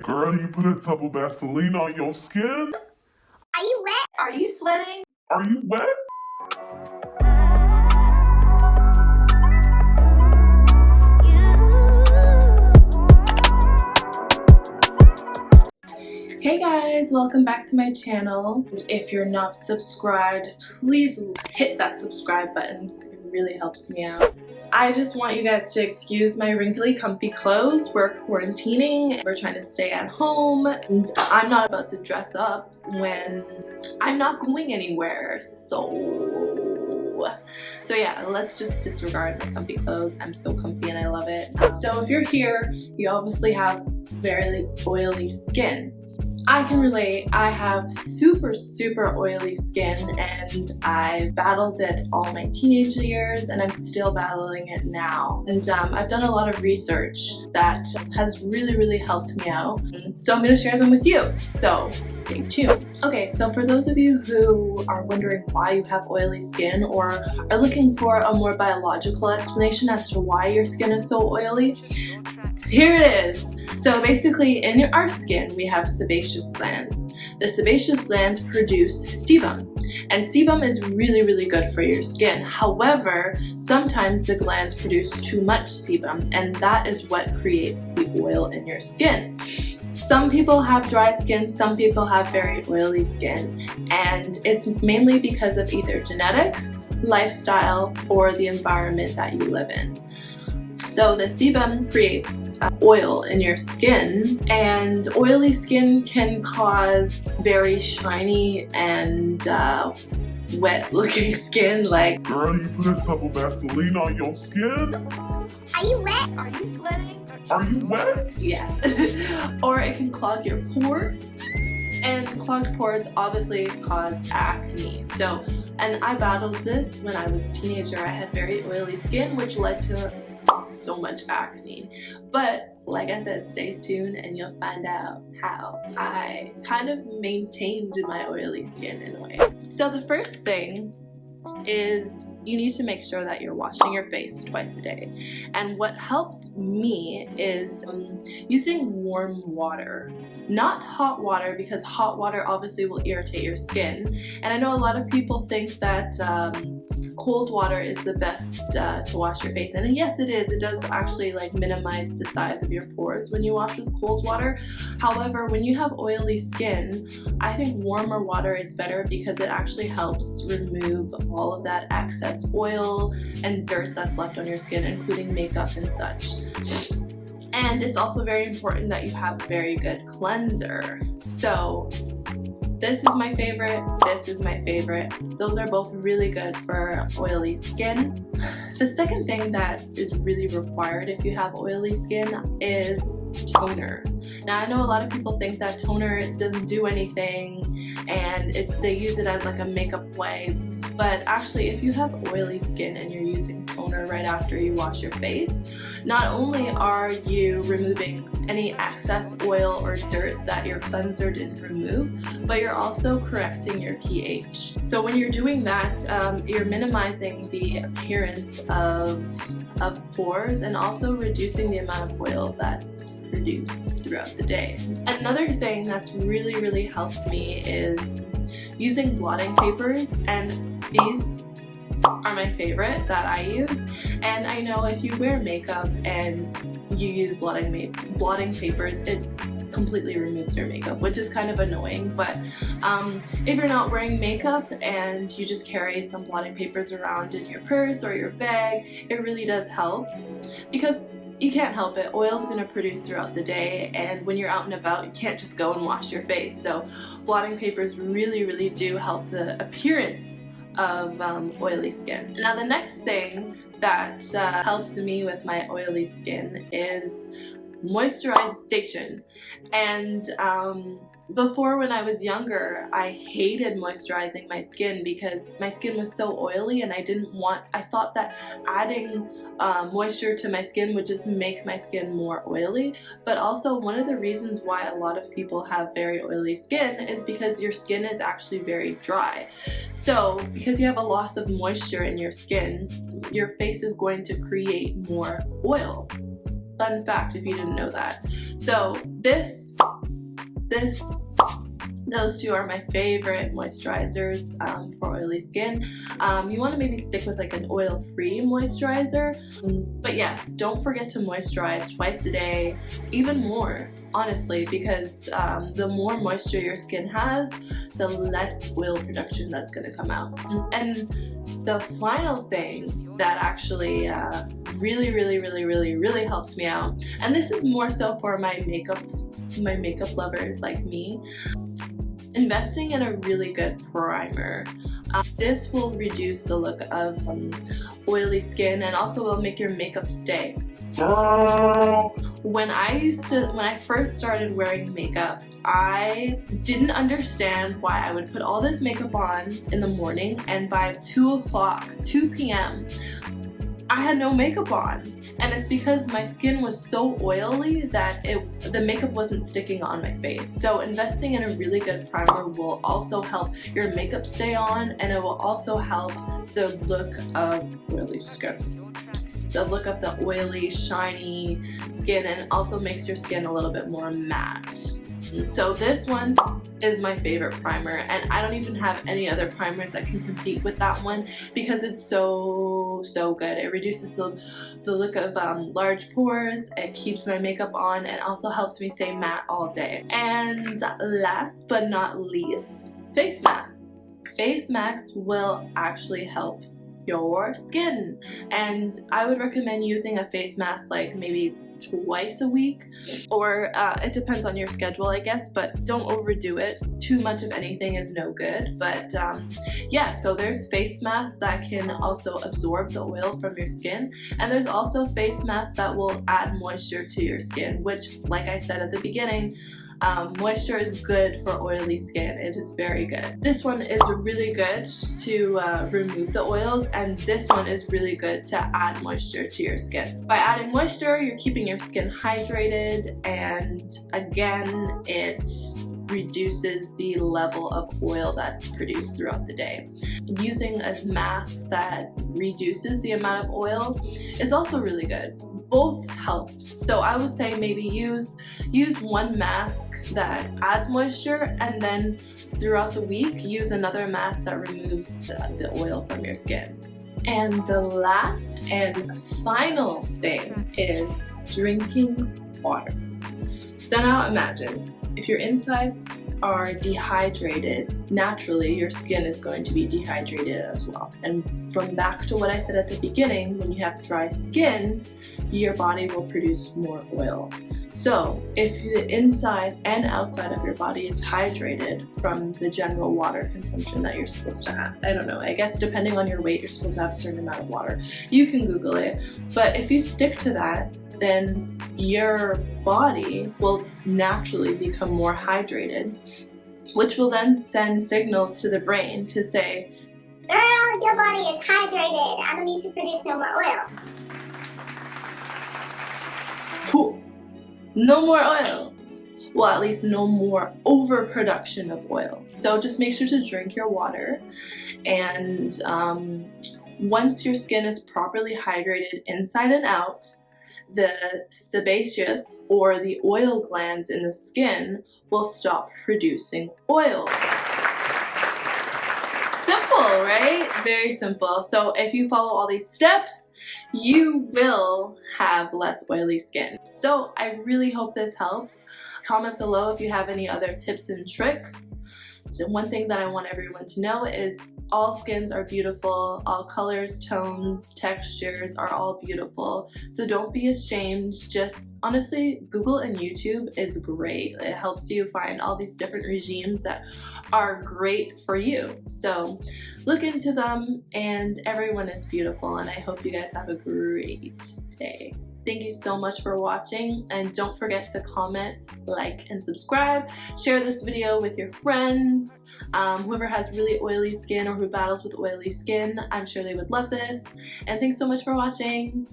Girl, you put a tub of Vaseline on your skin? Are you wet? Are you sweating? Are you wet? Hey guys, welcome back to my channel. If you're not subscribed, please hit that subscribe button. It really helps me out. I just want you guys to excuse my wrinkly comfy clothes. We're quarantining, we're trying to stay at home, and I'm not about to dress up when I'm not going anywhere. So yeah, let's just disregard my comfy clothes. I'm so comfy and I love it. So if you're here, you obviously have very oily skin. I can relate. I have super oily skin and I battled it all my teenage years and I'm still battling it now. And I've done a lot of research that has really helped me out. So I'm going to share them with you. So stay tuned. Okay, so for those of you who are wondering why you have oily skin or are looking for a more biological explanation as to why your skin is so oily, here it is. So basically in our skin we have sebaceous glands. The sebaceous glands produce sebum, and sebum is really good for your skin. However, sometimes the glands produce too much sebum and that is what creates the oil in your skin. Some people have dry skin, some people have very oily skin, and it's mainly because of either genetics, lifestyle, or the environment that you live in. So the sebum creates oil in your skin, and oily skin can cause very shiny and wet looking skin. Like, Girl, you put a tub of Vaseline on your skin? Are you wet? are you sweating? Are you wet? Yeah. Or it can clog your pores, and clogged pores obviously cause acne. So, and I battled this when I was a teenager. I had very oily skin, which led to so much acne. But like I said, stay tuned and you'll find out how I kind of maintained my oily skin in a way. So the first thing is you need to make sure that you're washing your face twice a day. And what helps me is using warm water, not hot water, because hot water obviously will irritate your skin. And I know a lot of people think that cold water is the best to wash your face in, and yes it is. It does actually like minimize the size of your pores when you wash with cold water. However, when you have oily skin, I think warmer water is better because it actually helps remove all of that excess oil and dirt that's left on your skin, including makeup and such. And it's also very important that you have a very good cleanser. So this is my favorite, this is my favorite. Those are both really good for oily skin. The second thing that is really required if you have oily skin is toner. Now I know a lot of people think that toner doesn't do anything and they use it as like a makeup way, but actually if you have oily skin and you're using toner right after you wash your face, not only are you removing any excess oil or dirt that your cleanser didn't remove, but you're also correcting your pH. So when you're doing that, you're minimizing the appearance of pores and also reducing the amount of oil that's produced throughout the day. Another thing that's really helped me is using blotting papers, and these are my favorite that I use. And I know if you wear makeup and you use blotting papers, it completely removes your makeup, which is kind of annoying. But if you're not wearing makeup and you just carry some blotting papers around in your purse or your bag, it really does help, because you can't help it. Oil's going to produce throughout the day, and when you're out and about, you can't just go and wash your face. So blotting papers really do help the appearance of oily skin. Now the next thing that helps me with my oily skin is moisturization. And before, when I was younger, I hated moisturizing my skin because my skin was so oily and I thought that adding moisture to my skin would just make my skin more oily. But also one of the reasons why a lot of people have very oily skin is because your skin is actually very dry. So because you have a loss of moisture in your skin, your face is going to create more oil. Fun fact if you didn't know that. So those two are my favorite moisturizers for oily skin. You want to maybe stick with like an oil-free moisturizer. But yes, don't forget to moisturize twice a day, even more, honestly, because the more moisture your skin has, the less oil production that's going to come out. And the final thing that actually really helps me out, and this is more so for my makeup lovers like me, investing in a really good primer. This will reduce the look of oily skin and also will make your makeup stay. Girl. When I first started wearing makeup, I didn't understand why I would put all this makeup on in the morning and by 2 p.m. I had no makeup on, and it's because my skin was so oily that the makeup wasn't sticking on my face. So investing in a really good primer will also help your makeup stay on, and it will also help the look of oily skin. The look of the oily, shiny skin, and also makes your skin a little bit more matte. So this one is my favorite primer, and I don't even have any other primers that can compete with that one because it's so good. It reduces the look of large pores, it keeps my makeup on, and also helps me stay matte all day. And last but not least, face masks. Face masks will actually help your skin, and I would recommend using a face mask like maybe twice a week, or it depends on your schedule, I guess, but don't overdo it. Too much of anything is no good. But yeah, so there's face masks that can also absorb the oil from your skin, and there's also face masks that will add moisture to your skin, which, like I said at the beginning, moisture is good for oily skin. It is very good. This one is really good to remove the oils, and this one is really good to add moisture to your skin. By adding moisture, you're keeping your skin hydrated, and again, it reduces the level of oil that's produced throughout the day. Using a mask that reduces the amount of oil is also really good. Both help. So I would say maybe use one mask that adds moisture, and then throughout the week use another mask that removes the oil from your skin. And the last and final thing is drinking water. So now imagine, if your insides are dehydrated, naturally your skin is going to be dehydrated as well. And from back to what I said at the beginning, when you have dry skin, your body will produce more oil. So if the inside and outside of your body is hydrated from the general water consumption that you're supposed to have, I don't know, I guess depending on your weight, you're supposed to have a certain amount of water. You can Google it, but if you stick to that, then your body will naturally become more hydrated, which will then send signals to the brain to say, girl, your body is hydrated. I don't need to produce no more oil. Cool. No more oil. Well, at least no more overproduction of oil. So just make sure to drink your water, and once your skin is properly hydrated inside and out, the sebaceous or the oil glands in the skin will stop producing oil. Simple, right? Very simple. So if you follow all these steps, you will have less oily skin. So I really hope this helps. Comment below if you have any other tips and tricks. So one thing that I want everyone to know is all skins are beautiful, all colors, tones, textures are all beautiful. So don't be ashamed. Just honestly, Google and YouTube is great. It helps you find all these different regimes that are great for you. So look into them, and everyone is beautiful, and I hope you guys have a great day. Thank you so much for watching, and don't forget to comment, like, and subscribe. Share this video with your friends. Whoever has really oily skin or who battles with oily skin, I'm sure they would love this. And thanks so much for watching.